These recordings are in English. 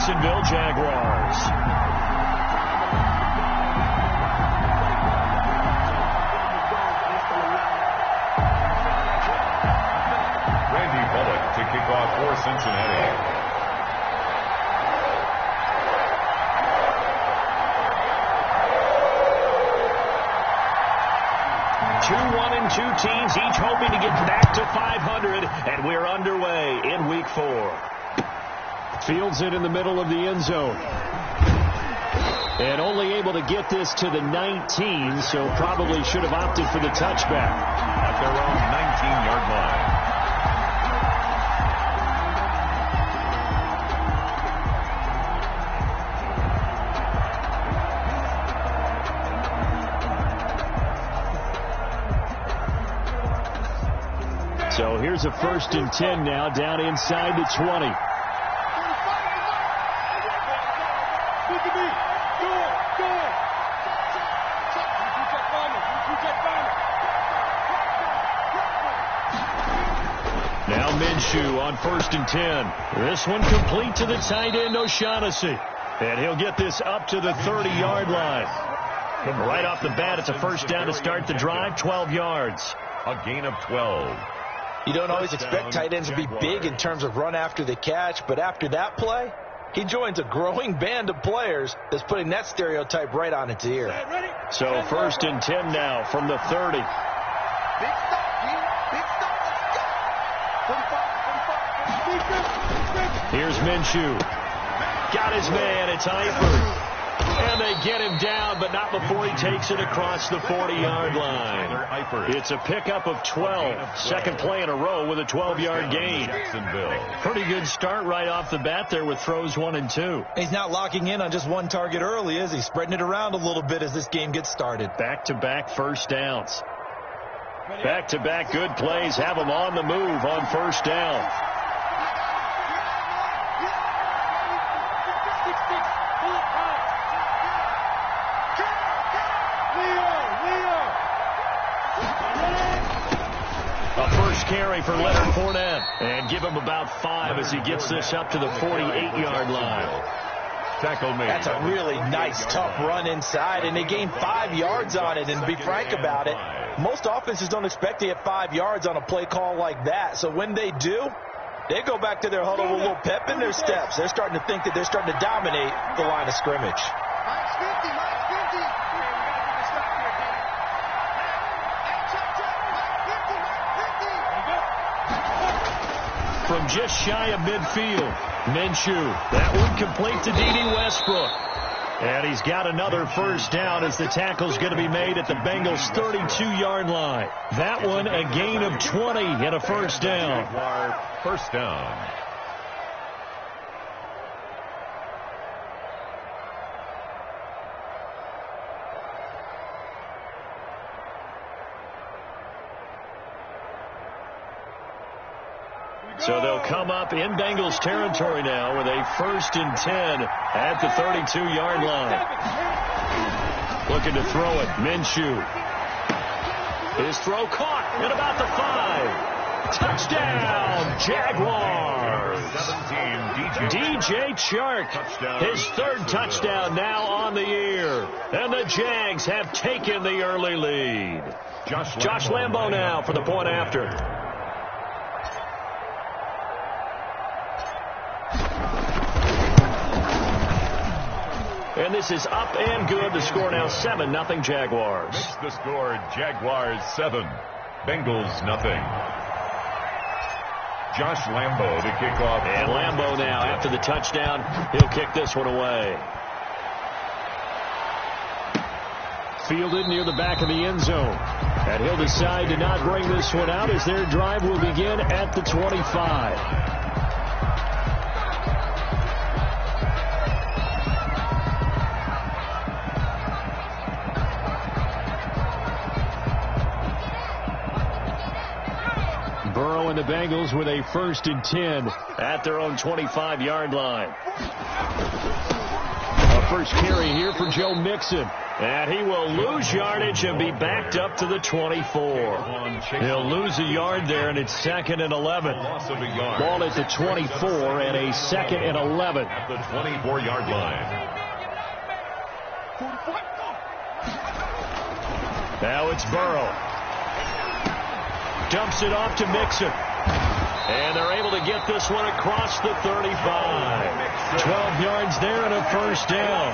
Jacksonville Jaguars. To kick off for Cincinnati. 2-1-2 teams, each hoping to get back to 500, and we're underway in Week 4. Fields it in the middle of the end zone. And only able to get this to the 19, so probably should have opted for the touchback. At their own 19-yard line. So here's a 1st and 10 now, down inside the 20. Now Minshew on 1st and 10. This one complete to the tight end, O'Shaughnessy. And he'll get this up to the 30-yard line. Right off the bat, it's a 1st down to start the drive, 12 yards. A gain of 12. You don't always expect tight ends to be big in terms of run after the catch, but after that play, he joins a growing band of players that's putting that stereotype right on its ear. So 1st and 10 now from the 30. Here's Minshew. Got his man. It's Eifert. And they get him down, but not before he takes it across the 40-yard line. It's a pickup of 12. Second play in a row with a 12-yard gain. Pretty good start right off the bat there with throws 1 and 2. He's not locking in on just one target early, is he? Spreading it around a little bit as this game gets started. Back-to-back 1st downs. Back-to-back good plays have him on the move on 1st down. Carry for Leonard Fournette, and give him about 5 as he gets this up to the 48-yard line. Tackle made. That's a really nice, tough run inside, and they gained 5 yards on it. And to be frank about it, most offenses don't expect to get 5 yards on a play call like that. So when they do, they go back to their huddle with a little pep in their steps. They're starting to think that they're starting to dominate the line of scrimmage. From just shy of midfield, Minshew. That one complete to D.D. Westbrook. And he's got another 1st down as the tackle's going to be made at the Bengals' 32-yard line. That one a gain of 20 and a 1st down. 1st down. So they'll come up in Bengals territory now with a 1st and 10 at the 32-yard line. Looking to throw it. Minshew. His throw caught at about the 5. Touchdown, Jaguars. 17, DJ Chark. His 3rd touchdown now on the year. And the Jags have taken the early lead. Josh Lambo now for the point after. And this is up and good. The score now 7-0 Jaguars. Makes the score Jaguars 7, Bengals nothing. Josh Lambo to kick off. And Lambo now after the touchdown. He'll kick this one away. Fielded near the back of the end zone. And he'll decide to not bring this one out as their drive will begin at the 25. Burrow and the Bengals with a 1st and 10 at their own 25-yard line. A first carry here for Joe Mixon. And he will lose yardage and be backed up to the 24. He'll lose a yard there, and it's 2nd and 11. Ball at the 24 and a 2nd and 11. At the 24-yard line. Now it's Burrow. Dumps it off to Mixon. And they're able to get this one across the 35. 12 yards there and a first down.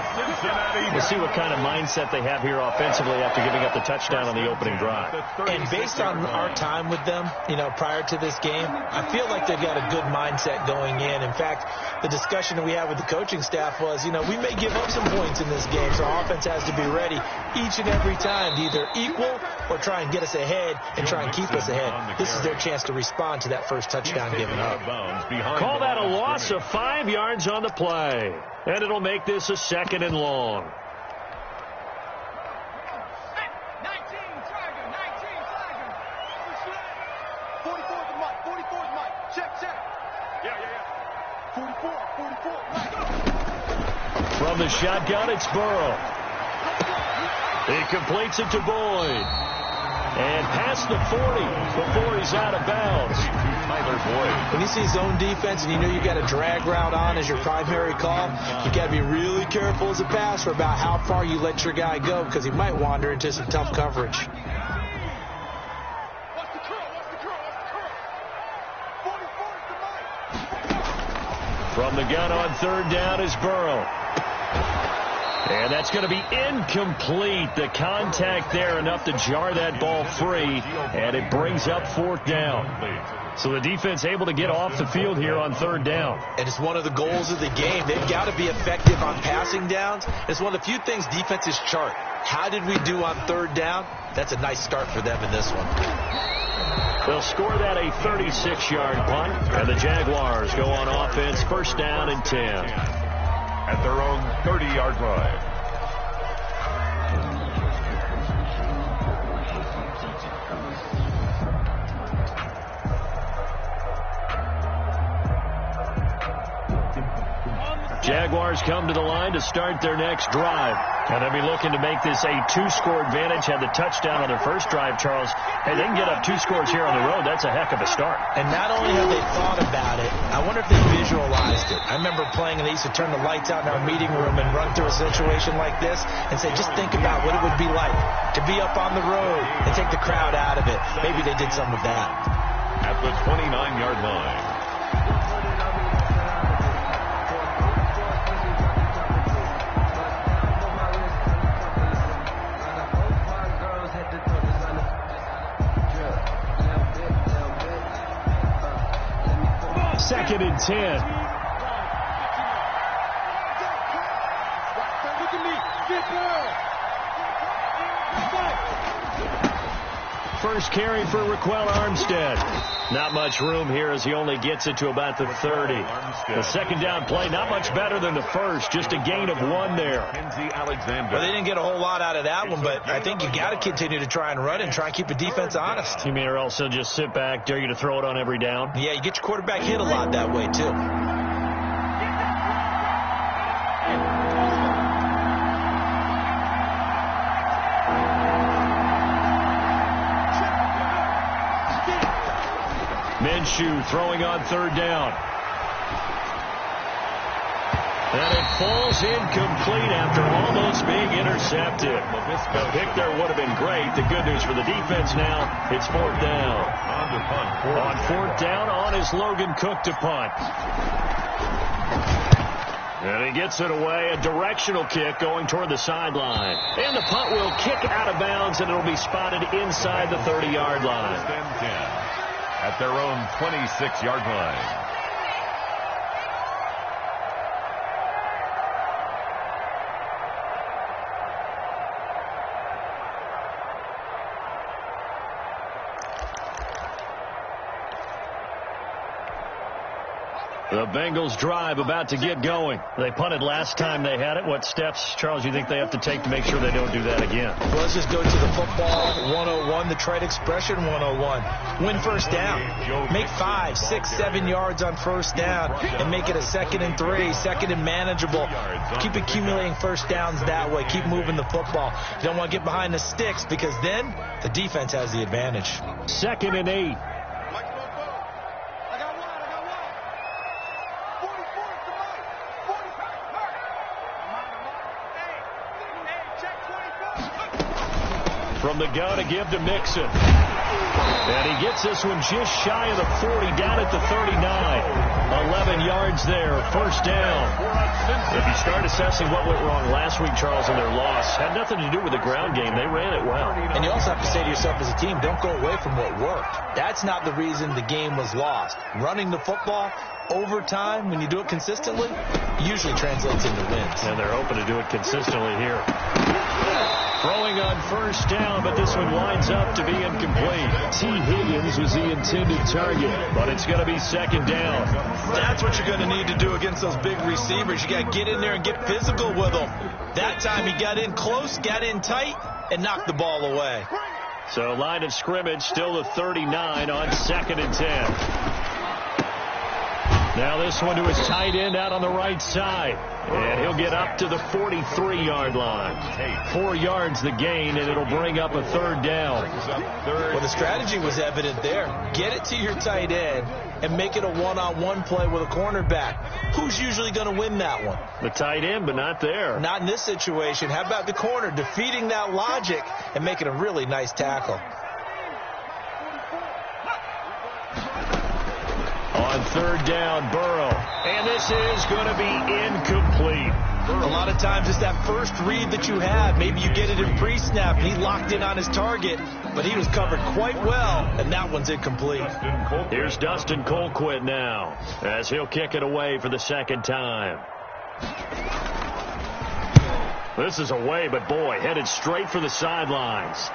We'll see what kind of mindset they have here offensively after giving up the touchdown on the opening drive. And based on our time with them, prior to this game, I feel like they've got a good mindset going in. In fact, the discussion that we had with the coaching staff was, we may give up some points in this game, so our offense has to be ready each and every time to either equal or try and get us ahead and try and keep us ahead. This is their chance to respond to that first touchdown given up. Call that a loss of 5 yards on the play. And it'll make this a 2nd and long. 19 Tiger. 44 is Mike. 44 is Mike. Check. Yeah. 44. From the shotgun, it's Burrow. He completes it to Boyd. And past the 40 before he's out of bounds. When you see zone defense and you got a drag route on as your primary call, you got to be really careful as a passer about how far you let your guy go because he might wander into some tough coverage. From the gun on 3rd down is Burrow. And that's going to be incomplete. The contact there enough to jar that ball free, and it brings up 4th down. So the defense able to get off the field here on 3rd down. And it's one of the goals of the game. They've got to be effective on passing downs. It's one of the few things defenses chart. How did we do on 3rd down? That's a nice start for them in this one. They'll score that a 36-yard punt, and the Jaguars go on offense, 1st down and 10. At their own 30-yard line. Jaguars come to the line to start their next drive. And they'll be looking to make this a 2-score advantage. Had the touchdown on their first drive, Charles. Hey, they can get up 2 scores here on the road. That's a heck of a start. And not only have they thought about it, I wonder if they visualized it. I remember playing and they used to turn the lights out in our meeting room and run through a situation like this and say, just think about what it would be like to be up on the road and take the crowd out of it. Maybe they did some of that. At the 29-yard line. Second and 10. First carry for Raquel Armstead. Not much room here as he only gets it to about the 30. The 2nd down play, not much better than the first. Just a gain of 1 there. Well, they didn't get a whole lot out of that one, but I think you got to continue to try and run and try and keep the defense honest. You mean or else they'll just sit back, dare you to throw it on every down? Yeah, you get your quarterback hit a lot that way, too. Minshew throwing on 3rd down. And it falls incomplete after almost being intercepted. The pick there would have been great. The good news for the defense now, it's 4th down. On 4th down, on is Logan Cook to punt. And he gets it away, a directional kick going toward the sideline. And the punt will kick out of bounds, and it'll be spotted inside the 30-yard line. At their own 26-yard line. The Bengals drive about to get going. They punted last time they had it. What steps, Charles, you think they have to take to make sure they don't do that again? Well, let's just go to the football 101, the trade expression 101. Win first down. Make 5, 6, 7 yards on first down and make it a 2nd and 3, 2nd and manageable. Keep accumulating first downs that way. Keep moving the football. You don't want to get behind the sticks because then the defense has the advantage. 2nd and 8. From the gun to give to Mixon. And he gets this one just shy of the 40, down at the 39. 11 yards there, first down. If you start assessing what went wrong last week, Charles, in their loss, had nothing to do with the ground game. They ran it well. And you also have to say to yourself as a team, don't go away from what worked. That's not the reason the game was lost. Running the football over time, when you do it consistently, usually translates into wins. And they're hoping to do it consistently here. Throwing on first down, but this one winds up to be incomplete. T. Higgins was the intended target, but it's going to be 2nd down. That's what you're going to need to do against those big receivers. You got to get in there and get physical with them. That time he got in close, got in tight, and knocked the ball away. So line of scrimmage still the 39 on 2nd and 10. Now this one to his tight end out on the right side. And he'll get up to the 43-yard line. 4 yards the gain, and it'll bring up a 3rd down. Well, the strategy was evident there. Get it to your tight end and make it a one-on-one play with a cornerback. Who's usually going to win that one? The tight end, but not there. Not in this situation. How about the corner defeating that logic and making a really nice tackle? On 3rd down, Burrow. And this is going to be incomplete. A lot of times it's that first read that you have. Maybe you get it in pre-snap, and he locked in on his target, but he was covered quite well, and that one's incomplete. Here's Dustin Colquitt now, as he'll kick it away for the 2nd time. This is away, but boy, headed straight for the sidelines.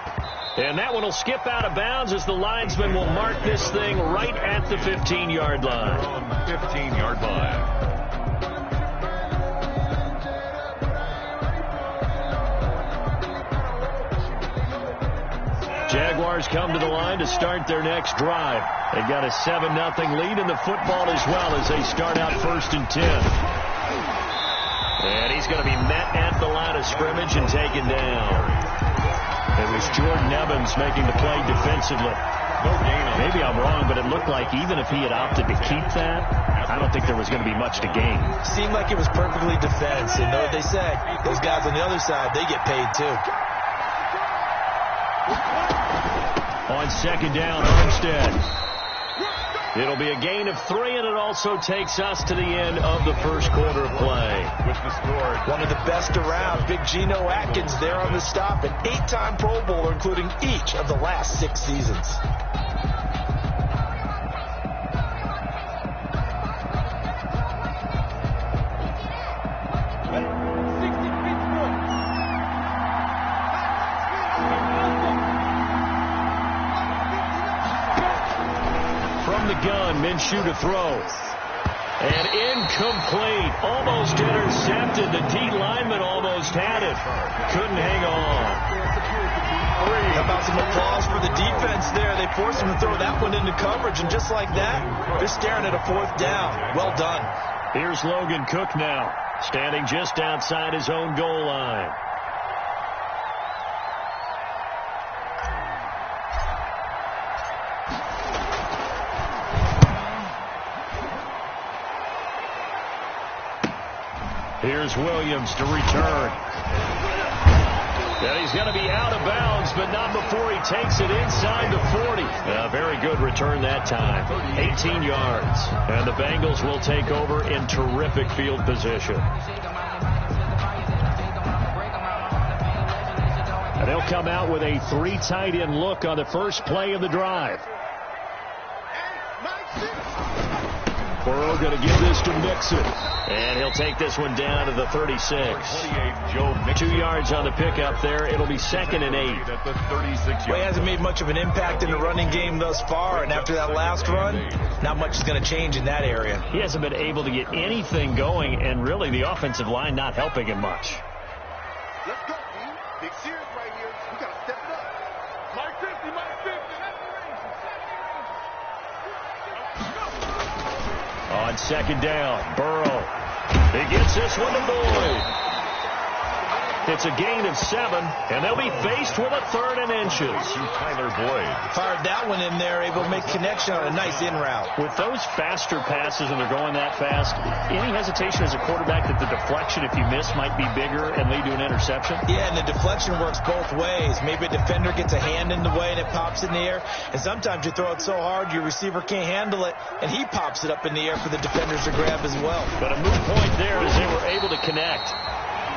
And that one will skip out of bounds as the linesman will mark this thing right at the 15-yard line. 15-yard line. Jaguars come to the line to start their next drive. They got a 7-0 lead in the football as well as they start out 1st and 10. And he's going to be met at the line of scrimmage and taken down. It was Jordan Evans making the play defensively. Maybe I'm wrong, but it looked like even if he had opted to keep that, I don't think there was going to be much to gain. Seemed like it was perfectly defense. And know what they say? Those guys on the other side, they get paid too. On 2nd down, Armstead. It'll be a gain of 3, and it also takes us to the end of the first quarter of play. With the score, one of the best around, Big Geno Atkins there on the stop, an 8-time Pro Bowler, including each of the last 6 seasons. Gun, Minshew to throw. And incomplete. Almost intercepted. The D lineman almost had it. Couldn't hang on. How about some applause for the defense there? They forced him to throw that one into coverage, and just like that, they're staring at a 4th down. Well done. Here's Logan Cook now, standing just outside his own goal line. Here's Williams to return. And he's going to be out of bounds, but not before he takes it inside the 40. A very good return that time. 18 yards. And the Bengals will take over in terrific field position. And they'll come out with a 3 tight end look on the first play of the drive. Burrow going to give this to Mixon. And he'll take this one down to the 36. 2 yards on the pickup there. It'll be 2nd and 8. At the 36 Well, he hasn't made much of an impact in the running game thus far, and after that last run, not much is going to change in that area. He hasn't been able to get anything going, and really the offensive line not helping him much. Let's go, team. Big series right here. We got to step it up. Mike 50, Mike 50. On 2nd down, Burrow. He gets this one to Boyd. It's a gain of 7, and they'll be faced with a 3rd and inches. Tyler Boyd. Fired that one in there, able to make connection on a nice in route. With those faster passes and they're going that fast, any hesitation as a quarterback that the deflection, if you miss, might be bigger and lead to an interception? Yeah, and the deflection works both ways. Maybe a defender gets a hand in the way and it pops in the air. And sometimes you throw it so hard your receiver can't handle it, and he pops it up in the air for the defenders to grab as well. But a moot point there as they were able to connect.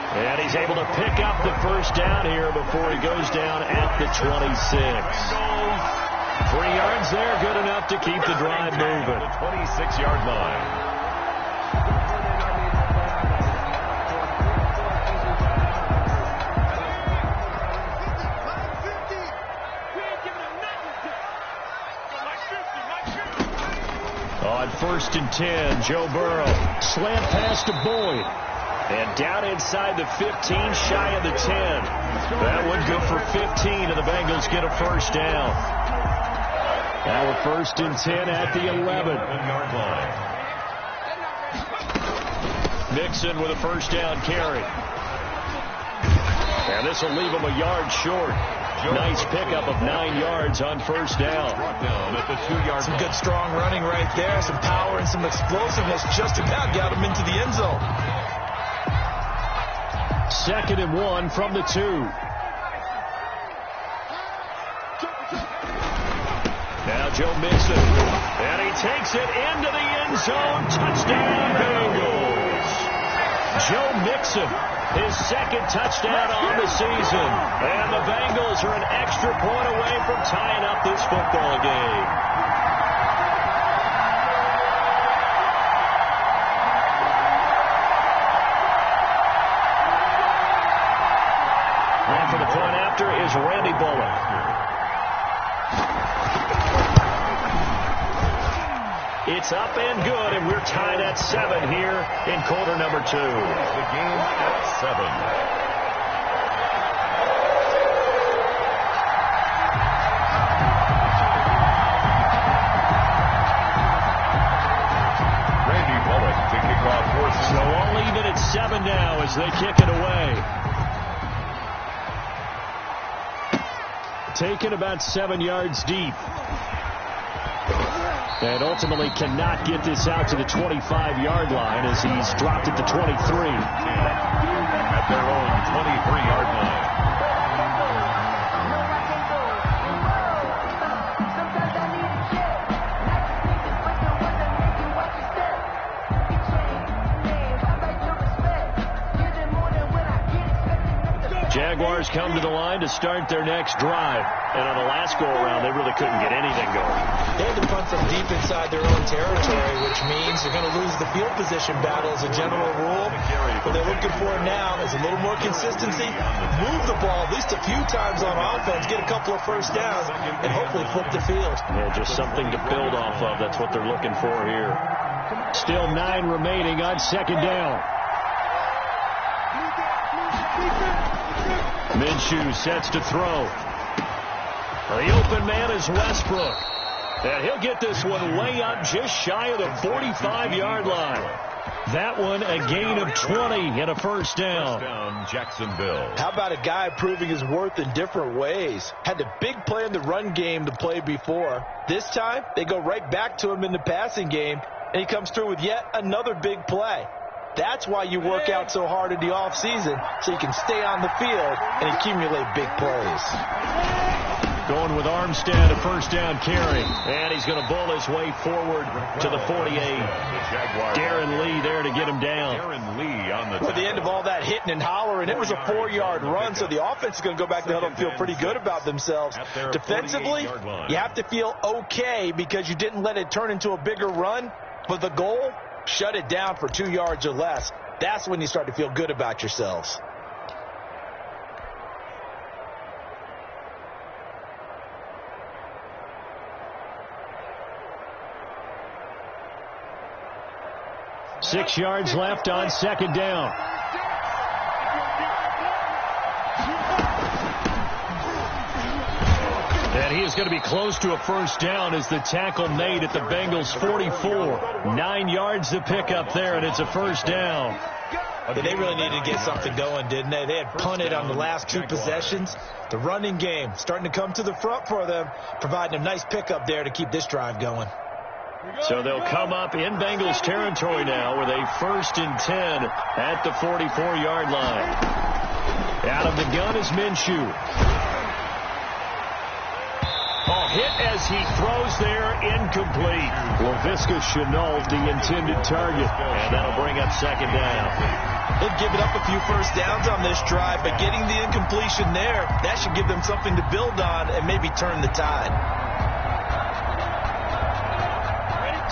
And he's able to pick up the 1st down here before he goes down at the 26. 3 yards there, good enough to keep the drive moving. The 26-yard line. On 1st and 10, Joe Burrow. Slant pass to Boyd. And down inside the 15, shy of the 10. That one good for 15, and the Bengals get a 1st down. Now a 1st and 10 at the 11-yard line. Mixon with a 1st down carry. And this will leave him a yard short. Nice pickup of 9 yards on 1st down. At the 2-yard Some good strong running right there. Some power and some explosiveness just about got him into the end zone. 2nd and 1 from the 2. Now Joe Mixon. And he takes it into the end zone. Touchdown, Bengals. Joe Mixon, his 2nd touchdown on the season. And the Bengals are an extra point away from tying up this football game. For the point after is Randy Bullock. It's up and good, and we're tied at 7 here in quarter number 2. The game at 7. Randy Bullock to kick off first. So all even at 7 now as they kick it away. Taken about 7 yards deep. And ultimately cannot get this out to the 25-yard line as he's dropped it to 23. At their own 23-yard line. Jaguars come to the line to start their next drive. And on the last go-around, they really couldn't get anything going. They had to punt from deep inside their own territory, which means they're going to lose the field position battle as a general rule. What they're looking for now is a little more consistency, move the ball at least a few times on offense, get a couple of 1st downs, and hopefully flip the field. Yeah, just something to build off of. That's what they're looking for here. Still 9 remaining on 2nd down. Minshew sets to throw. The open man is Westbrook. And he'll get this one way up just shy of the 45-yard line. That one a gain of 20 and a 1st down. Jacksonville. How about a guy proving his worth in different ways? Had the big play in the run game to play before. This time, they go right back to him in the passing game, and he comes through with yet another big play. That's why you work out so hard in the offseason, so you can stay on the field and accumulate big plays. Going with Armstead, a 1st down carry. And he's going to bull his way forward to the 48. Darren Lee there to get him down. Darren Lee on the At the end of all that hitting and hollering, it was a 4-yard run, so the offense is going to go back to the huddle and feel pretty good about themselves. Defensively, you have to feel okay because you didn't let it turn into a bigger run. But the goal, shut it down for 2 yards or less. That's when you start to feel good about yourselves. Six yards left on second down. And he is going to be close to a first down as the tackle made at the Bengals' 44. 9 yards to pick up there, and it's a first down. But they really needed to get something going, didn't they? They had punted on the last 2 possessions. The running game starting to come to the front for them, providing a nice pickup there to keep this drive going. So they'll come up in Bengals territory now with a 1st and 10 at the 44-yard line. Out of the gun is Minshew. Hit as he throws there, incomplete. Laviska Shenault, the intended target, and that'll bring up second down. They've given up a few first downs on this drive, but getting the incompletion there, that should give them something to build on and maybe turn the tide.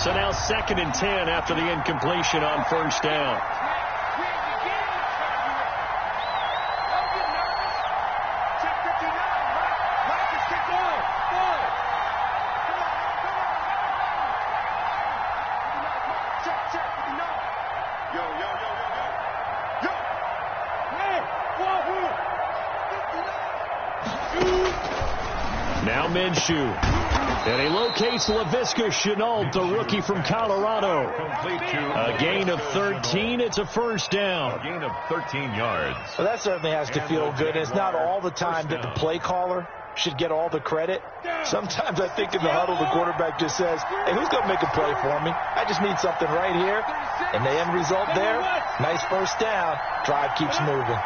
So now 2nd and 10 after the incompletion on first down. Now Minshew. And he locates Laviska Shenault, the rookie from Colorado. A gain of 13. It's a first down. A gain of 13 yards. Well, that certainly has to feel good. It's not all the time that the play caller should get all the credit. Sometimes I think in the huddle, the quarterback just says, hey, who's going to make a play for me? I just need something right here. And the end result there, nice first down. Drive keeps moving.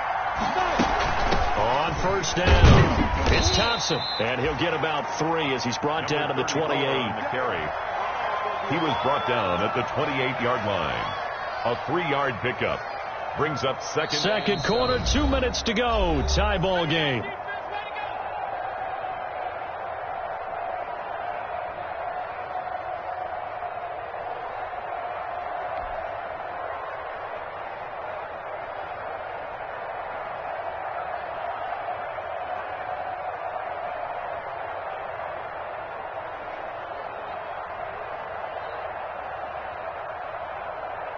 On first down, it's Thompson, and he'll get about 3 as he's brought down to the 28. He was brought down at the 28-yard line. A 3-yard pickup brings up second quarter, 2 minutes to go. Tie ball game.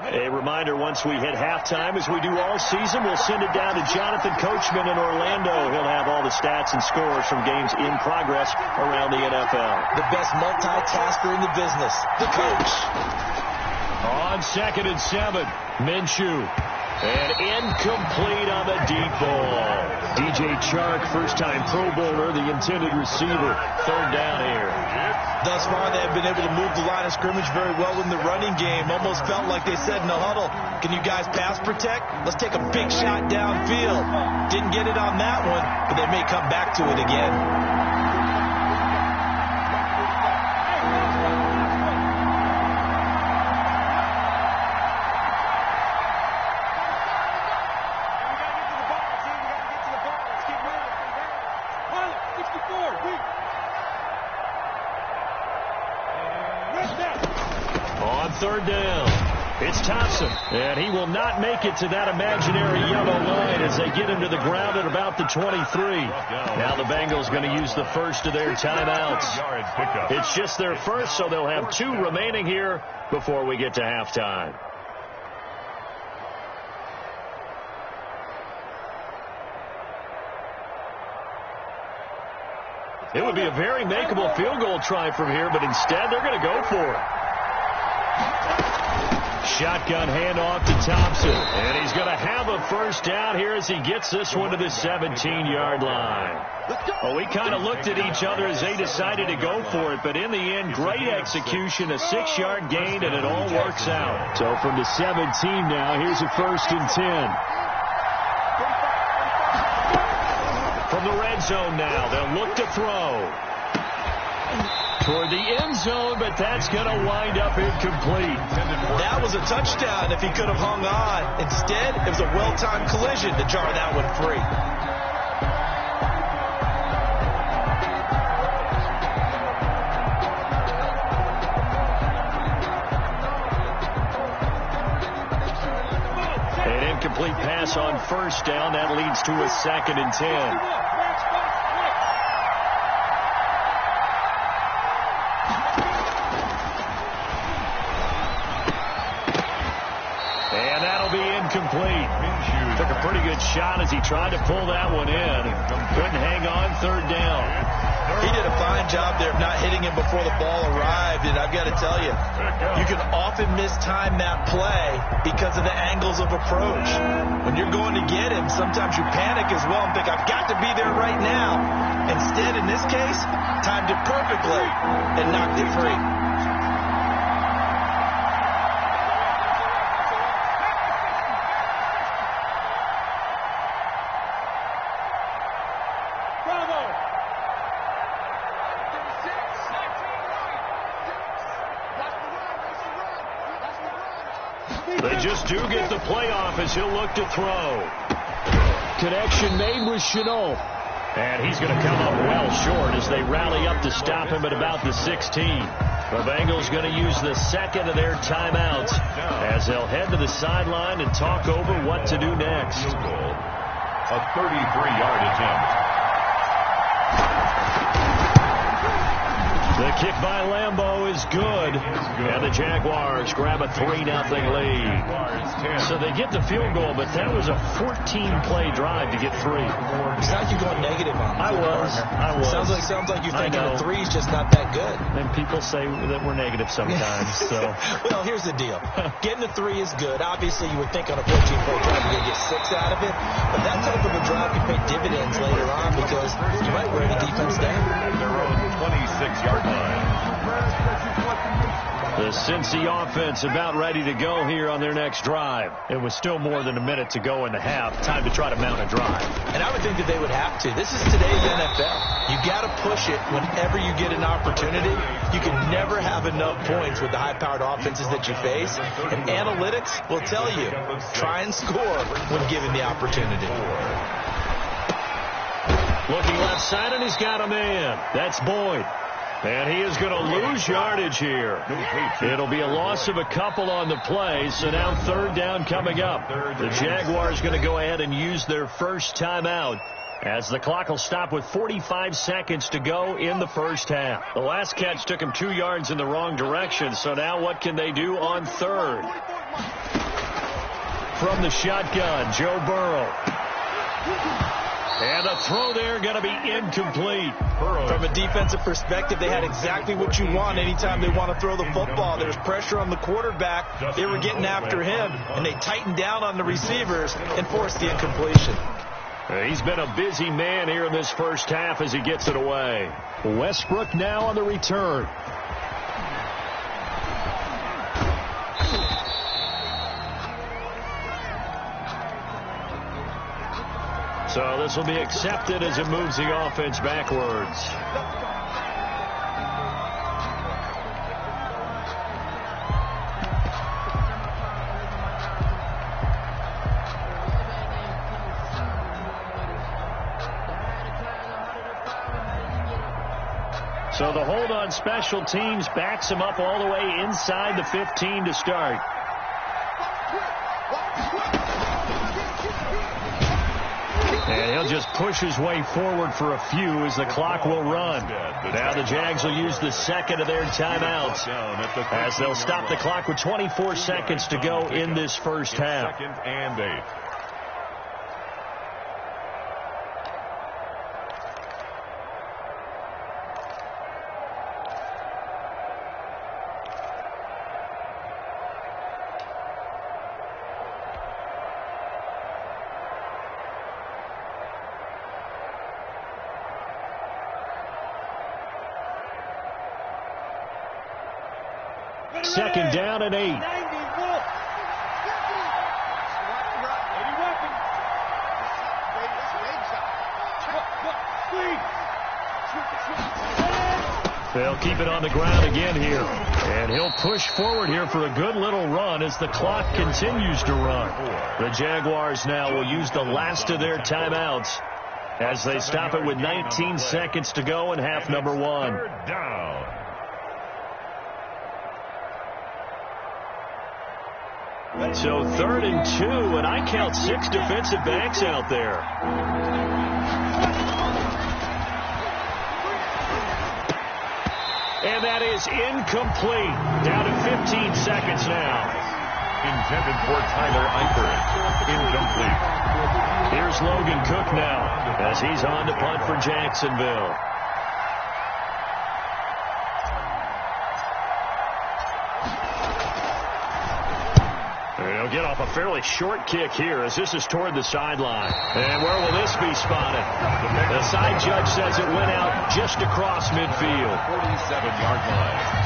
A reminder, once we hit halftime, as we do all season, we'll send it down to Jonathan Coachman in Orlando. He'll have all the stats and scores from games in progress around the NFL. The best multitasker in the business, the coach. On 2nd and 7, Minshew. And incomplete on the deep ball. DJ Chark, first-time Pro Bowler, the intended receiver. 3rd down here. Thus far, they have been able to move the line of scrimmage very well in the running game. Almost felt like they said in the huddle, can you guys pass protect? Let's take a big shot downfield. Didn't get it on that one, but they may come back to it again. On 3rd down, it's Thompson, and he will not make it to that imaginary yellow line as they get into the ground at about the 23. Now the Bengals going to use the first of their timeouts. It's just their first, so they'll have 2 remaining here before we get to halftime. It would be a very makeable field goal try from here, but instead they're going to go for it. Shotgun handoff to Thompson, and he's going to have a first down here as he gets this one to the 17-yard line. Well, we kind of looked at each other as they decided to go for it, but in the end, great execution, a 6-yard gain, and it all works out. So from the 17 now, here's a 1st and 10. From the red zone now, they'll look to throw toward the end zone, but that's going to wind up incomplete. That was a touchdown if he could have hung on. Instead, it was a well-timed collision to jar that one free. incomplete pass on first down. That leads to a 2nd and 10. And that'll be incomplete. Took a pretty good shot as he tried to pull that one in. Couldn't hang on 3rd down. He did a fine job there of not hitting him before the ball arrived, and I've got to tell you, you can often mistime that play because of the angles of approach. When you're going to get him, sometimes you panic as well and think, I've got to be there right now. Instead, in this case, timed it perfectly and knocked it free. They just do get the playoff as he'll look to throw. Connection made with Chenault. And he's going to come up well short as they rally up to stop him at about the 16. The Bengals going to use the 2nd of their timeouts as they'll head to the sideline and talk over what to do next. A 33-yard attempt. The kick by Lambeau is good. And the Jaguars grab a 3-0 lead. So they get the field goal, but that was a 14-play drive to get 3. It's not you going negative on I was. Sounds like you're thinking the 3's just not that good. And people say that we're negative sometimes. So. Well, here's the deal. Getting a 3 is good. Obviously, you would think on a 14-play drive you're going to get 6 out of it. But that type of a drive can pay dividends later on because you might wear the defense down. Their own 26-yard line. The Cincy offense about ready to go here on their next drive. It was still more than a minute to go in the half. Time to try to mount a drive. And I would think that they would have to. This is today's NFL. You got to push it whenever you get an opportunity. You can never have enough points with the high-powered offenses that you face. And analytics will tell you, try and score when given the opportunity. Looking left side, and he's got a man. That's Boyd. And he is going to lose yardage here. It'll be a loss of a couple on the play, so now 3rd down coming up. The Jaguars going to go ahead and use their first timeout as the clock will stop with 45 seconds to go in the first half. The last catch took him 2 yards in the wrong direction, so now what can they do on 3rd? From the shotgun, Joe Burrow. And a throw there going to be incomplete. From a defensive perspective, they had exactly what you want anytime they want to throw the football. There's pressure on the quarterback. They were getting after him, and they tightened down on the receivers and forced the incompletion. He's been a busy man here in this first half as he gets it away. Westbrook now on the return. So this will be accepted as it moves the offense backwards. So the hold on special teams backs him up all the way inside the 15 to start. And he'll just push his way forward for a few as the clock will run. Now the Jags will use the 2nd of their timeouts as they'll stop the clock with 24 seconds to go in this first half. 2nd and 8. Second down and 8. They'll keep it on the ground again here. And he'll push forward here for a good little run as the clock continues to run. The Jaguars now will use the last of their timeouts as they stop it with 19 seconds to go in half number 1. 3rd down. So 3rd and 2, and I count 6 defensive backs out there. And that is incomplete. Down to 15 seconds now. Intended for Tyler Eifert. Incomplete. Here's Logan Cook now as he's on to punt for Jacksonville. They'll get off a fairly short kick here as this is toward the sideline. And where will this be spotted? The side judge says it went out just across midfield. 47-yard line.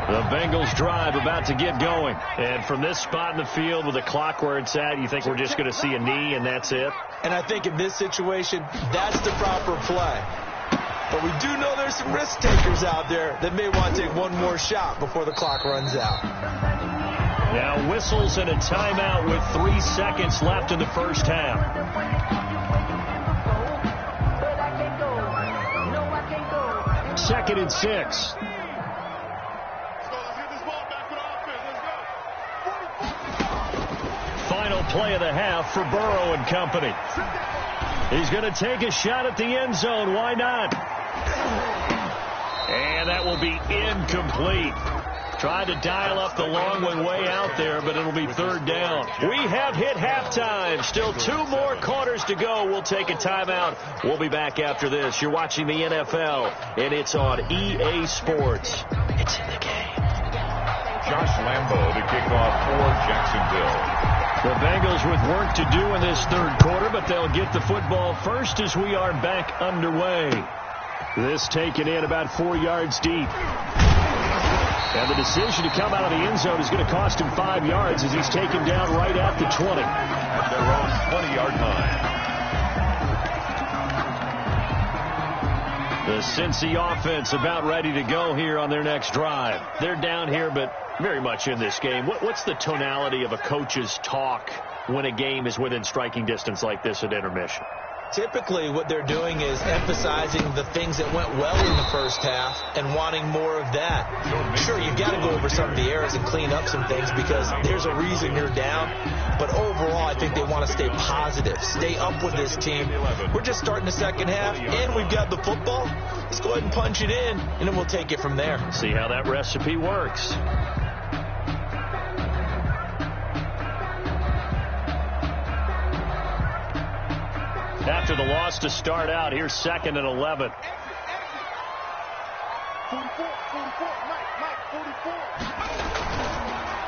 The Bengals drive about to get going. And from this spot in the field with the clock where it's at, you think we're just going to see a knee and that's it? And I think in this situation, that's the proper play. But we do know there's some risk takers out there that may want to take one more shot before the clock runs out. Now whistles and a timeout with 3 seconds left in the first half. 2nd and 6. Final play of the half for Burrow and company. He's going to take a shot at the end zone. Why not? And that will be incomplete. Tried to dial up the long one way out there, but it'll be 3rd down. We have hit halftime. Still 2 more quarters to go. We'll take a timeout. We'll be back after this. You're watching the NFL, and it's on EA Sports. It's in the game. Josh Lambo to kick off for Jacksonville. The Bengals with work to do in this 3rd quarter, but they'll get the football first as we are back underway. This taken in about 4 yards deep. And the decision to come out of the end zone is going to cost him 5 yards as he's taken down right at the 20. At their own 20-yard line. The Cincy offense about ready to go here on their next drive. They're down here, but very much in this game. What's the tonality of a coach's talk when a game is within striking distance like this at intermission? Typically, what they're doing is emphasizing the things that went well in the first half and wanting more of that. Sure, you've got to go over some of the errors and clean up some things because there's a reason you're down. But overall, I think they want to stay positive, stay up with this team. We're just starting the second half, and we've got the football. Let's go ahead and punch it in, and then we'll take it from there. See how that recipe works. After the loss to start out, here's 2nd and 11. 44.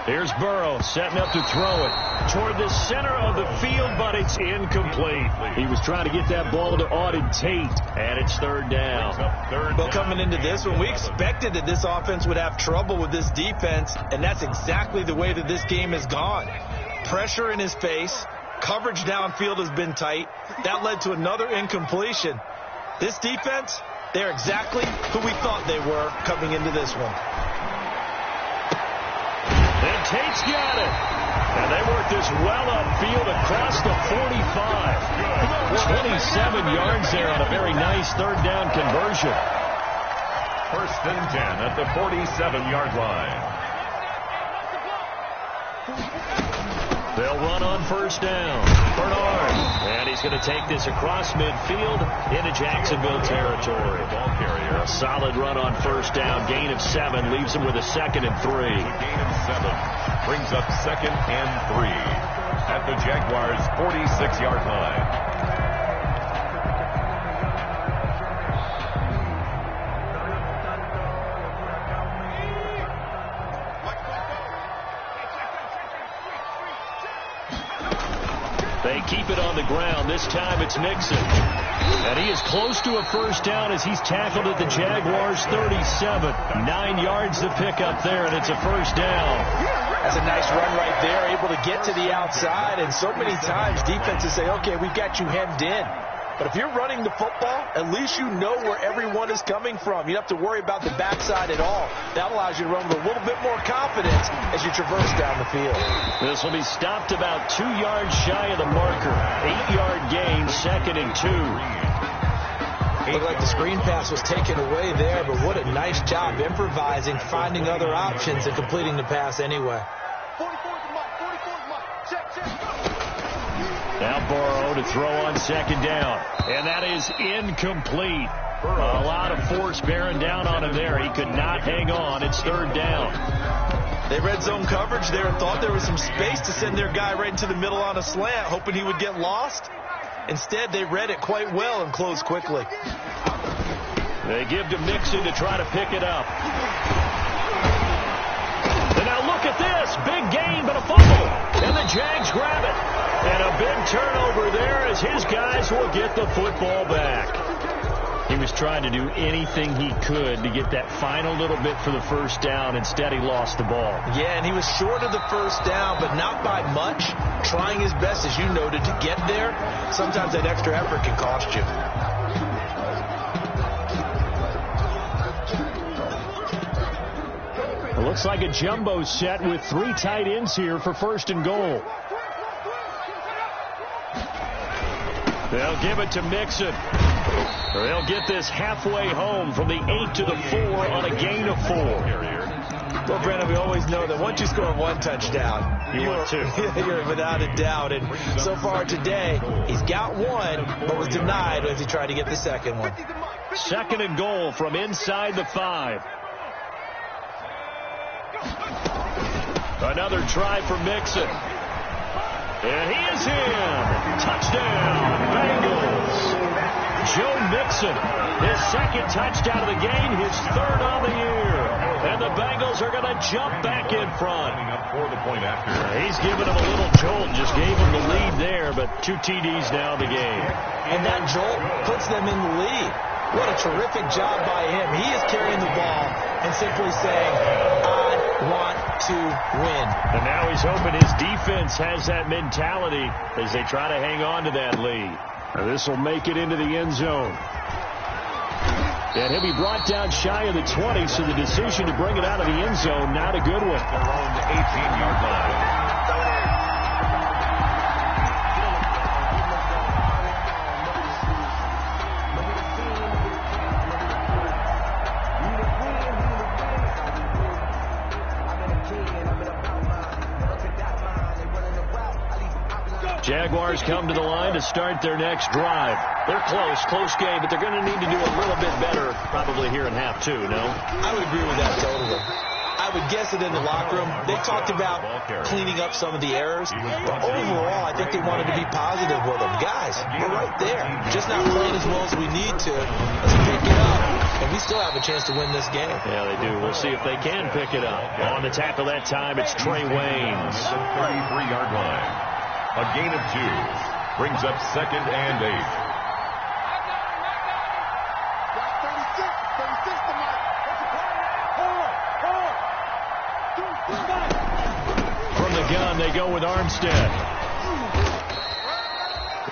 Here's Burrow setting up to throw it toward the center of the field, but it's incomplete. He was trying to get that ball to Auden Tate, and it's 3rd down. Well, coming into this one, we expected that this offense would have trouble with this defense, and that's exactly the way that this game has gone. Pressure in his face. Coverage downfield has been tight. That led to another incompletion. This defense, they're exactly who we thought they were coming into this one. And Tate's got it. And they work this well upfield across the 45. 27 yards there on a very nice 3rd down conversion. 1st and 10 at the 47-yard line. They'll run on 1st down. Bernard. And he's going to take this across midfield into Jacksonville territory. Ball carrier. A solid run on 1st down. Gain of 7 leaves him with a 2nd and 3. Gain of 7 brings up 2nd and 3 at the Jaguars' 46-yard line. They keep it on the ground. This time it's Mixon. And he is close to a 1st down as he's tackled at the Jaguars' 37. 9 yards to pick up there, and it's a 1st down. That's a nice run right there, able to get to the outside. And so many times defenses say, okay, we've got you hemmed in. But if you're running the football, at least you know where everyone is coming from. You don't have to worry about the backside at all. That allows you to run with a little bit more confidence as you traverse down the field. This will be stopped about 2 yards shy of the marker. 8-yard gain, 2nd and 2. Looked like the screen pass was taken away there, but what a nice job improvising, finding other options, and completing the pass anyway. Now Burrow to throw on second down. And that is incomplete. A lot of force bearing down on him there. He could not hang on. It's third down. They read zone coverage there and thought there was some space to send their guy right into the middle on a slant, hoping he would get lost. Instead, they read it quite well and closed quickly. They give to Mixon to try to pick it up. And now look at this. Big gain, but a fumble. And the Jags grab it. And a big turnover there as his guys will get the football back. He was trying to do anything he could to get that final little bit for the first down. Instead, he lost the ball. Yeah, and he was short of the first down, but not by much. Trying his best, as you noted, to get there. Sometimes that extra effort can cost you. It looks like a jumbo set with 3 tight ends here for first and goal. They'll give it to Mixon. They'll get this halfway home from the 8 to the 4 on a gain of 4. Well, Brandon, we always know that once you score 1 touchdown, you're without a doubt. And so far today, he's got 1, but was denied as he tried to get the second one. Second and goal from inside the 5. Another try for Mixon. And he is in. Touchdown, Bengals. Joe Mixon, his second touchdown of the game, his third on the year. And the Bengals are going to jump back in front. He's given him a little jolt, just gave him the lead there, but 2 TDs now in the game. And that jolt puts them in the lead. What a terrific job by him. He is carrying the ball and simply saying, I want to win. And now he's hoping his defense has that mentality as they try to hang on to that lead. Now this will make it into the end zone. And he'll be brought down shy of the 20, so the decision to bring it out of the end zone, not a good one. Their own 18-yard line. Jaguars come to the line to start their next drive. They're close game, but they're going to need to do a little bit better probably here in half 2, no? I would agree with that totally. I would guess it in the locker room. They talked about cleaning up some of the errors, but overall, I think they wanted to be positive with them. Guys, we're right there. Just not playing as well as we need to. Let's pick it up, and we still have a chance to win this game. Yeah, they do. We'll see if they can pick it up. On the tackle that time, it's Trey Waynes. 33-yard line. A gain of 2 brings up second and 8. From the gun, they go with Armstead.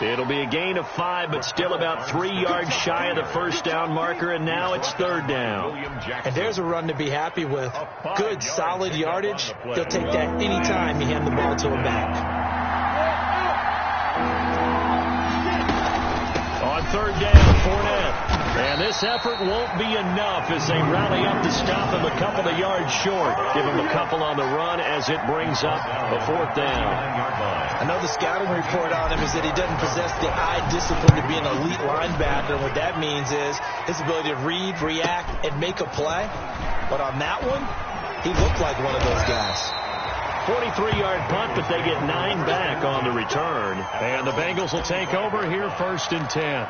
It'll be a gain of 5, but still about 3 yards shy of the first down marker, and now it's third down. And there's a run to be happy with. Good, solid yardage. They'll take that any time you hand the ball to him back. On third down, Fournette. And this effort won't be enough as they rally up to stop him a couple of yards short. Give him a couple on the run as it brings up a 4th down. I know the scouting report on him is that he doesn't possess the eye discipline to be an elite linebacker. And what that means is his ability to read, react, and make a play. But on that one, he looked like one of those guys. 43-yard punt, but they get 9 back on the return. And the Bengals will take over here, 1st and 10.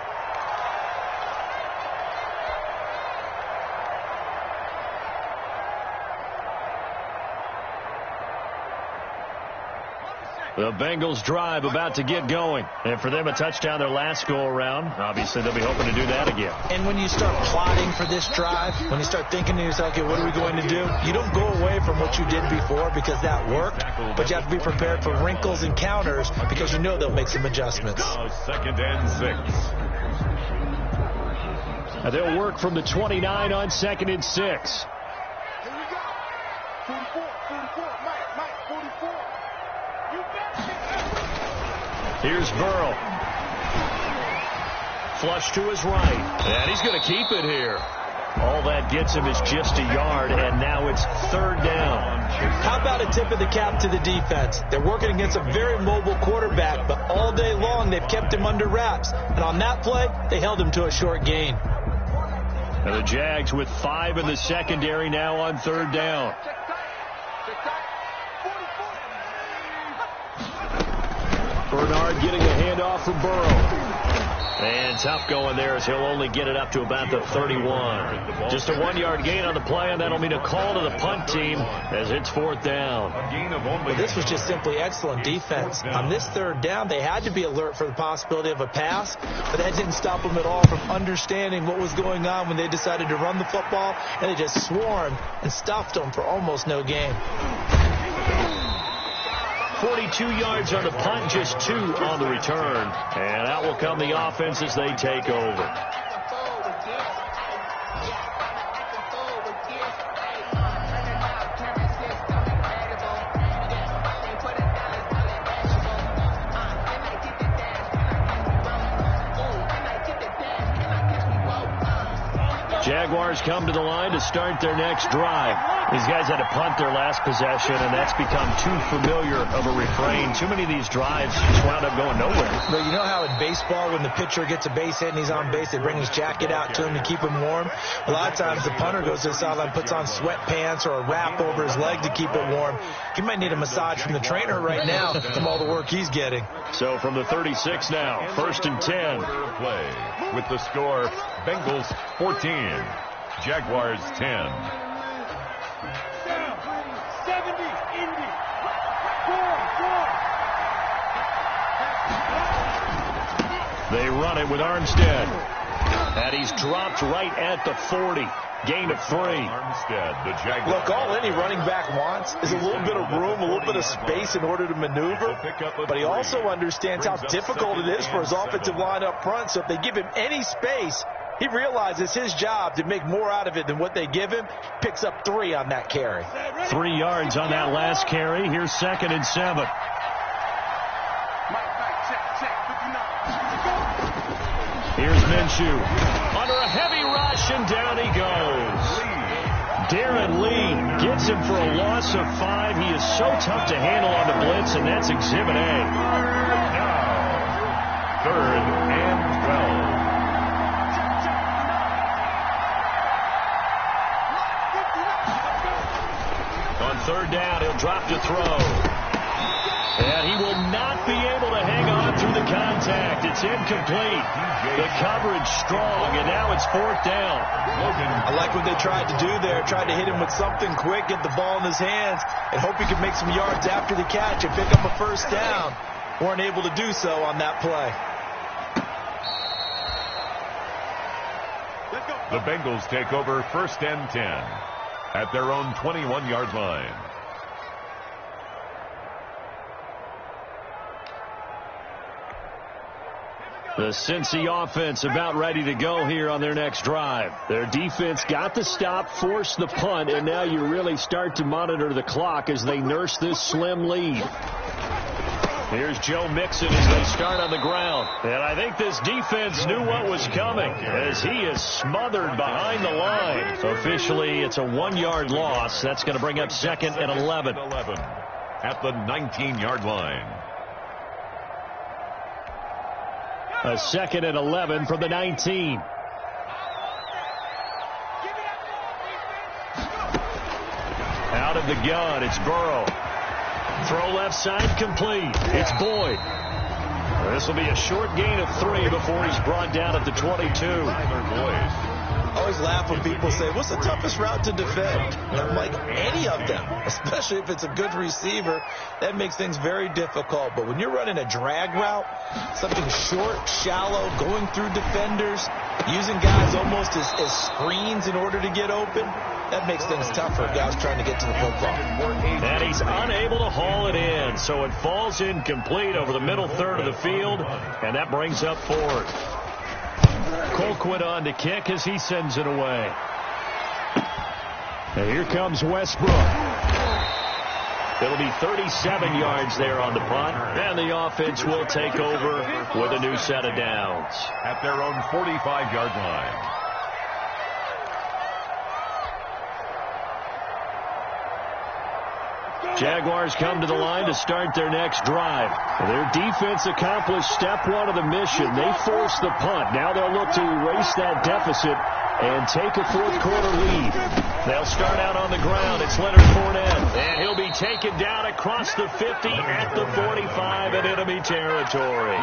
The Bengals drive about to get going. And for them, a touchdown their last go-around. Obviously, they'll be hoping to do that again. And when you start plotting for this drive, when you start thinking to yourself, okay, what are we going to do? You don't go away from what you did before because that worked, but you have to be prepared for wrinkles and counters because you know they'll make some adjustments. Second and 6. They'll work from the 29 on 2nd and 6. Here we go. 44, Mike, 44. Here's Burrow. flush to his right. And he's going to keep it here. All that gets him is just a yard, and now it's third down. How about a tip of the cap to the defense? They're working against a very mobile quarterback, but all day long they've kept him under wraps. And on that play, they held him to a short gain. And the Jags with 5 in the secondary now on third down. Bernard getting a handoff from Burrow. And tough going there as he'll only get it up to about the 31. Just a 1-yard gain on the play, and that'll mean a call to the punt team as it's fourth down. But this was just simply excellent defense. On this third down, they had to be alert for the possibility of a pass, but that didn't stop them at all from understanding what was going on when they decided to run the football, and they just swarmed and stuffed them for almost no gain. 42 yards on the punt, just 2 on the return. And out will come the offense as they take over. Jaguars come to the line to start their next drive. These guys had to punt their last possession, and that's become too familiar of a refrain. Too many of these drives just wound up going nowhere. But you know how in baseball, when the pitcher gets a base hit and he's on base, they bring his jacket out to him to keep him warm? A lot of times the punter goes to the sideline, puts on sweatpants or a wrap over his leg to keep it warm. He might need a massage from the trainer right now from all the work he's getting. So from the 36 now, first and 10. Play with the score, Bengals 14, Jaguars 10. They run it with Armstead. And he's dropped right at the 40. Gain of 3. Armstead, the Jaguars. Look, all any running back wants is a little bit of room, a little bit of space in order to maneuver. But he also understands how difficult it is for his offensive line up front. So if they give him any space, he realizes his job to make more out of it than what they give him. Picks up 3 on that carry. 3 yards on that last carry. Here's 2nd and 7. Here's Minshew. Under a heavy rush, and down he goes. Darren Lee gets him for a loss of 5. He is so tough to handle on the blitz, and that's Exhibit A. Now, 3rd and 12. On 3rd down, he'll drop to throw. And he will not be able to hang on through the contact. It's incomplete. The coverage strong, and now it's 4th down. I like what they tried to do there. Tried to hit him with something quick, get the ball in his hands, and hope he could make some yards after the catch and pick up a first down. Weren't able to do so on that play. The Bengals take over 1st and 10 at their own 21-yard line. The Cincy offense about ready to go here on their next drive. Their defense got the stop, forced the punt, and now you really start to monitor the clock as they nurse this slim lead. Here's Joe Mixon as they start on the ground. And I think this defense knew what was coming as he is smothered behind the line. Officially, it's a 1-yard loss. That's going to bring up 2nd and 11. At the 19-yard line. A 2nd and 11 from the 19. Out of the gun, it's Burrow. Throw left side complete. It's Boyd. This will be a short gain of 3 before he's brought down at the 22. I always laugh when people say, what's the toughest route to defend? And I'm like, any of them, especially if it's a good receiver. That makes things very difficult. But when you're running a drag route, something short, shallow, going through defenders, using guys almost as screens in order to get open, that makes things tougher if guys trying to get to the football. And he's unable to haul it in, so it falls incomplete over the middle third of the field, and that brings up 4th. Colquitt on to kick as he sends it away. And here comes Westbrook. It'll be 37 yards there on the punt, and the offense will take over with a new set of downs. At their own 45-yard line. Jaguars come to the line to start their next drive. Their defense accomplished step one of the mission. They forced the punt. Now they'll look to erase that deficit and take a fourth-quarter lead. They'll start out on the ground. It's Leonard Fournette, and he'll be taken down across the 50 at the 45 in enemy territory.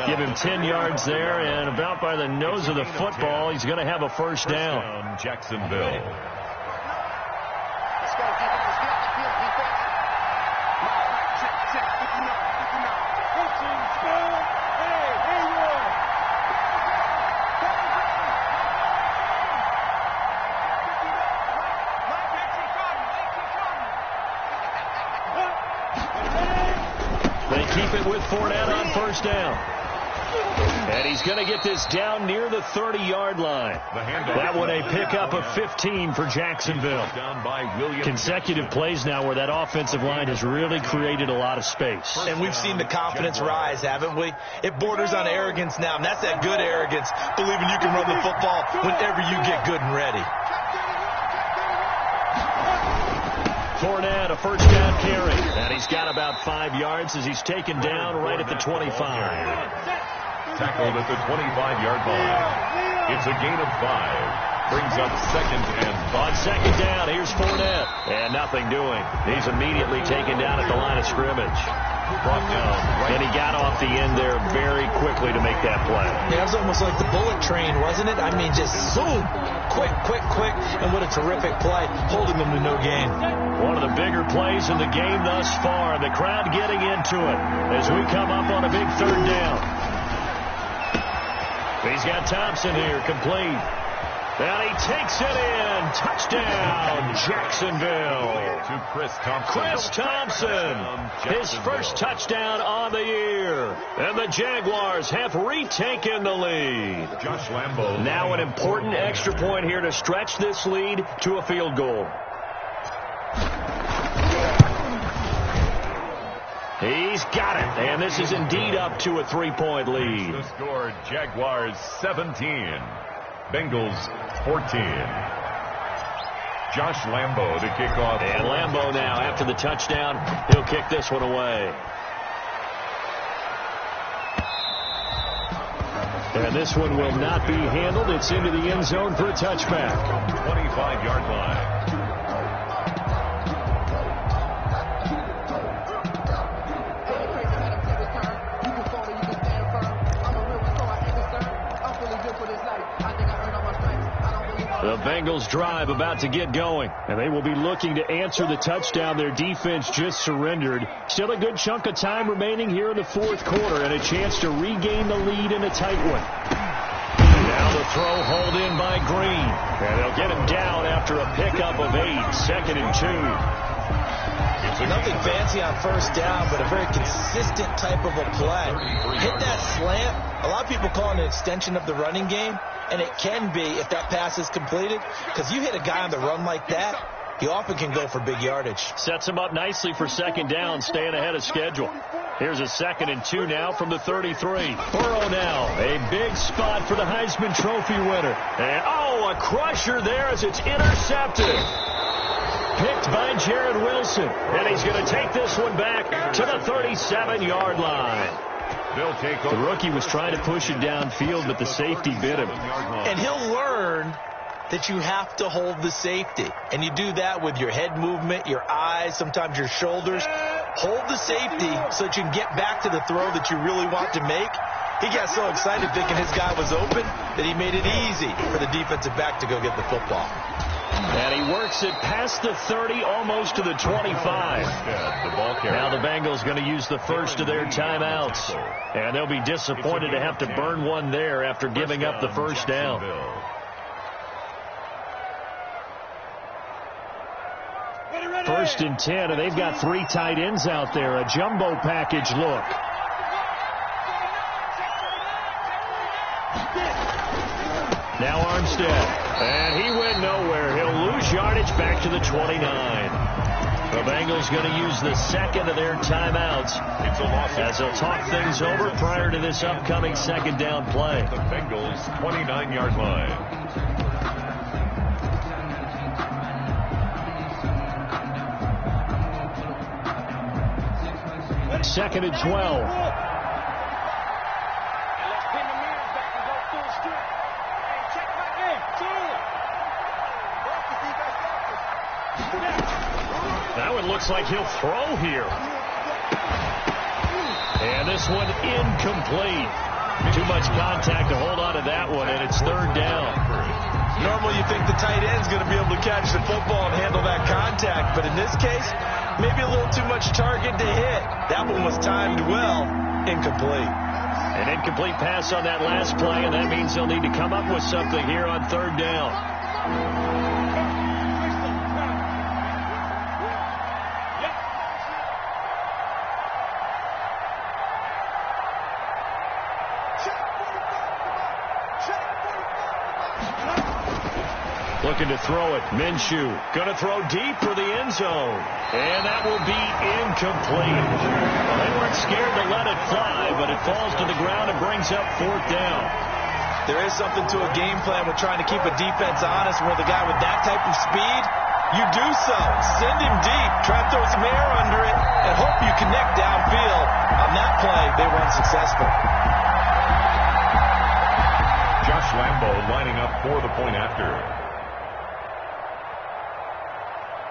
Give him 10 yards there, and about by the nose of the football, he's going to have a first down. Jacksonville. They keep it with Fournette on first down. And he's going to get this down near the 30-yard line. That one a pickup of 15 for Jacksonville. Consecutive plays now where that offensive line has really created a lot of space. And we've seen the confidence rise, haven't we? It borders on arrogance now, and that's that good arrogance, believing you can run the football whenever you get good and ready. Fournette, a first down carry. And he's got about 5 yards as he's taken down right at the 25. Tackled at the 25-yard line. It's a gain of 5. Brings up second and 5. On second down, here's Fournette. And nothing doing. He's immediately taken down at the line of scrimmage. Brought down. And he got off the end there very quickly to make that play. Yeah, it was almost like the bullet train, wasn't it? I mean, just zoom. Quick, quick, quick. And what a terrific play, holding them to no gain. One of the bigger plays in the game thus far. The crowd getting into it as we come up on a big third down. He's got Thompson here, complete. And he takes it in. Touchdown, Jacksonville. To Chris Thompson. Chris Thompson, his first touchdown on the year. And the Jaguars have retaken the lead. Josh Lambo. Now an important extra point here to stretch this lead to a field goal. He's got it, and this is indeed up to a 3-point lead. The score, Jaguars 17, Bengals 14. Josh Lambo to kick off. And Lambo now, after the touchdown, he'll kick this one away. And this one will not be handled. It's into the end zone for a touchback. 25-yard line. The Bengals drive about to get going, and they will be looking to answer the touchdown their defense just surrendered. Still a good chunk of time remaining here in the fourth quarter and a chance to regain the lead in a tight one. Now the throw hauled in by Green, and they'll get him down after a pickup of 8, 2nd and 2. Nothing fancy on first down, but a very consistent type of a play. Hit that slant. A lot of people call it an extension of the running game, and it can be if that pass is completed, because you hit a guy on the run like that, he often can go for big yardage. Sets him up nicely for second down, staying ahead of schedule. Here's a 2nd and 2 now from the 33. Burrow now, a big spot for the Heisman Trophy winner. And, a crusher there as it's intercepted. Picked by Jared Wilson. And he's going to take this one back to the 37-yard line. They'll take the rookie was trying to push it downfield, but the safety bit him. And he'll learn that you have to hold the safety. And you do that with your head movement, your eyes, sometimes your shoulders. Hold the safety so that you can get back to the throw that you really want to make. He got so excited thinking his guy was open that he made it easy for the defensive back to go get the football. And he works it past the 30, almost to the 25. Now the Bengals going to use the first of their timeouts. And they'll be disappointed to have to burn one there after giving up the first down. First and 10, and they've got 3 tight ends out there. A jumbo package look. Now Armstead. And he went nowhere. He'll lose yardage back to the 29. The Bengals going to use the second of their timeouts as they'll talk things over prior to this upcoming second down play. The Bengals 29-yard line. Second and 12. That one looks like he'll throw here. And this one incomplete. Too much contact to hold on to that one, and it's third down. Normally you think the tight end's going to be able to catch the football and handle that contact, but in this case, maybe a little too much target to hit. That one was timed well. Incomplete. An incomplete pass on that last play, and that means they'll need to come up with something here on third down. Looking to throw it. Minshew going to throw deep for the end zone. And that will be incomplete. Well, they weren't scared to let it fly, but it falls to the ground and brings up fourth down. There is something to a game plan with trying to keep a defense honest, where the guy with that type of speed, you do so. Send him deep. Try to throw some air under it and hope you connect downfield. On that play, they were unsuccessful. Josh Lambo lining up for the point after.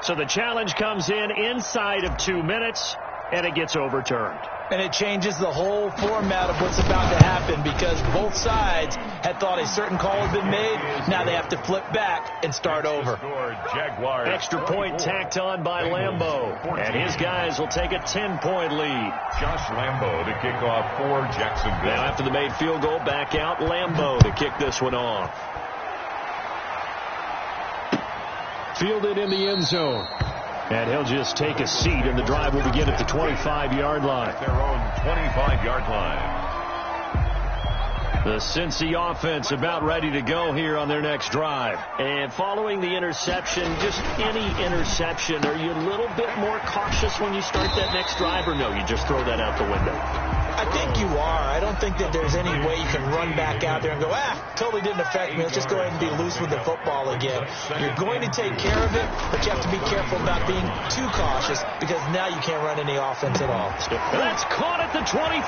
So the challenge comes in inside of 2 minutes, and it gets overturned. And it changes the whole format of what's about to happen, because both sides had thought a certain call had been made. Now they have to flip back and start over. Extra point tacked on by Lambo, and his guys will take a 10-point lead. Josh Lambo to kick off for Jacksonville. Now after the made field goal, back out Lambo to kick this one off. Fielded in the end zone. And he'll just take a seat, and the drive will begin at the 25-yard line. Their own 25-yard line. The Cincy offense about ready to go here on their next drive. And following the interception, just any interception, are you a little bit more cautious when you start that next drive, or no, you just throw that out the window? I think you are. I don't think that there's any way you can run back out there and go, totally didn't affect me. Let's just go ahead and be loose with the football again. You're going to take care of it, but you have to be careful about being too cautious, because now you can't run any offense at all. That's caught at the 25.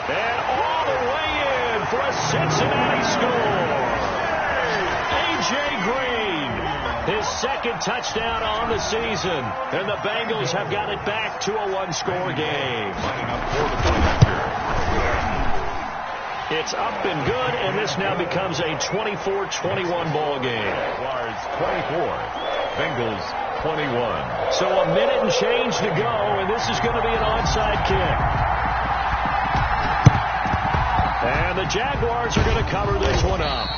And all the way in for a Cincinnati score. A.J. Green, his second touchdown on the season. And the Bengals have got it back to a one-score game. It's up and good, and this now becomes a 24-21 ball game. Jaguars 24, Bengals 21. So a minute and change to go, and this is going to be an onside kick. And the Jaguars are going to cover this one up.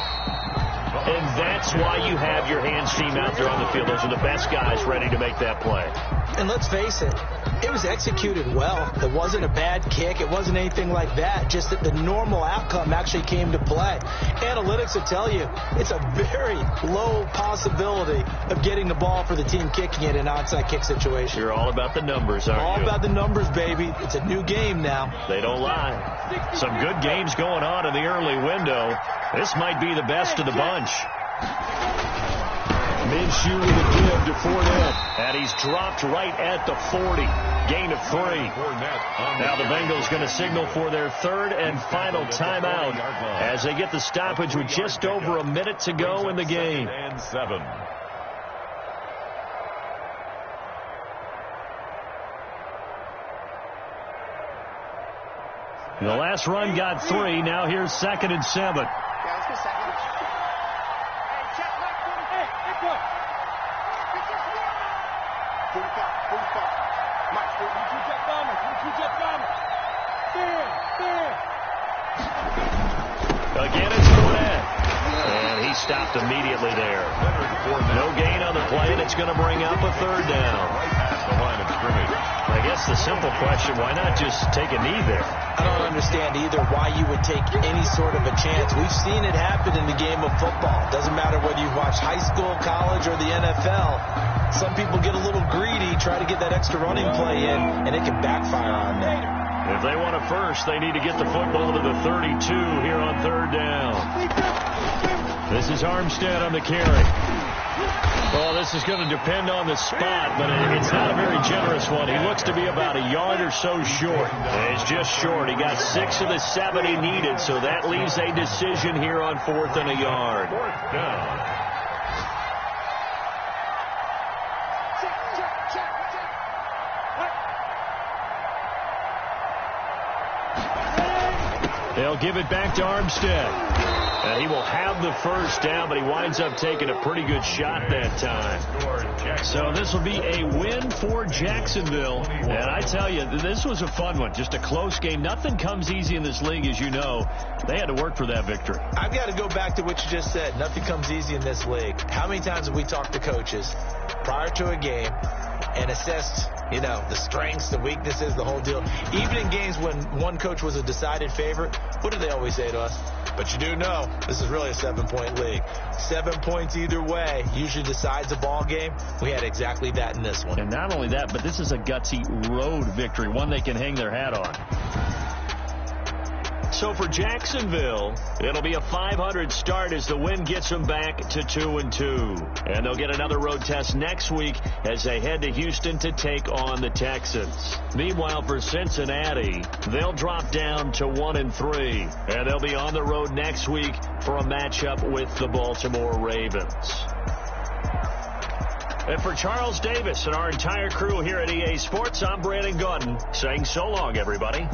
And that's why you have your hands team out there on the field. Those are the best guys ready to make that play. And let's face it, it was executed well. It wasn't a bad kick. It wasn't anything like that. Just that the normal outcome actually came to play. Analytics will tell you it's a very low possibility of getting the ball for the team kicking it in an onside kick situation. You're all about the numbers, aren't you? All about the numbers, baby. It's a new game now. They don't lie. Some good games going on in the early window. This might be the best of the bunch. Minshew with a give to Fournette. And he's dropped right at the 40. Gain of 3. Now the Bengals going to signal for their third and final timeout as they get the stoppage with just over a minute to go in the game. And 7. The last run got 3. Now here's 2nd and 7. Again, it's Fournette. And he stopped immediately there. No gain on the play, and it's going to bring up a third down. the line of scrimmage. I guess the simple question, why not just take a knee there? I don't understand either why you would take any sort of a chance. We've seen it happen in the game of football. Doesn't matter whether you watch high school, college, or the NFL. Some people get a little greedy, try to get that extra running play in, and it can backfire on them. If they want a first, they need to get the football to the 32 here on third down. This is Armstead on the carry. Well, this is going to depend on the spot, but it's not a very generous one. He looks to be about a yard or so short. It's just short. He got 6 of the 7 he needed, so that leaves a decision here on 4th and a yard. 4th down. They'll give it back to Armstead. And he will have the first down, but he winds up taking a pretty good shot that time. So this will be a win for Jacksonville. And I tell you, this was a fun one. Just a close game. Nothing comes easy in this league, as you know. They had to work for that victory. I've got to go back to what you just said. Nothing comes easy in this league. How many times have we talked to coaches prior to a game and assessed, you know, the strengths, the weaknesses, the whole deal? Even in games when one coach was a decided favorite, what do they always say to us? But you do know this is really a 7-point league. 7 points either way usually decides a ball game. We had exactly that in this one. And not only that, but this is a gutsy road victory, one they can hang their hat on. So for Jacksonville, it'll be a 500 start as the win gets them back to 2-2. And they'll get another road test next week as they head to Houston to take on the Texans. Meanwhile, for Cincinnati, they'll drop down to 1-3. And they'll be on the road next week for a matchup with the Baltimore Ravens. And for Charles Davis and our entire crew here at EA Sports, I'm Brandon Gaudin saying so long, everybody.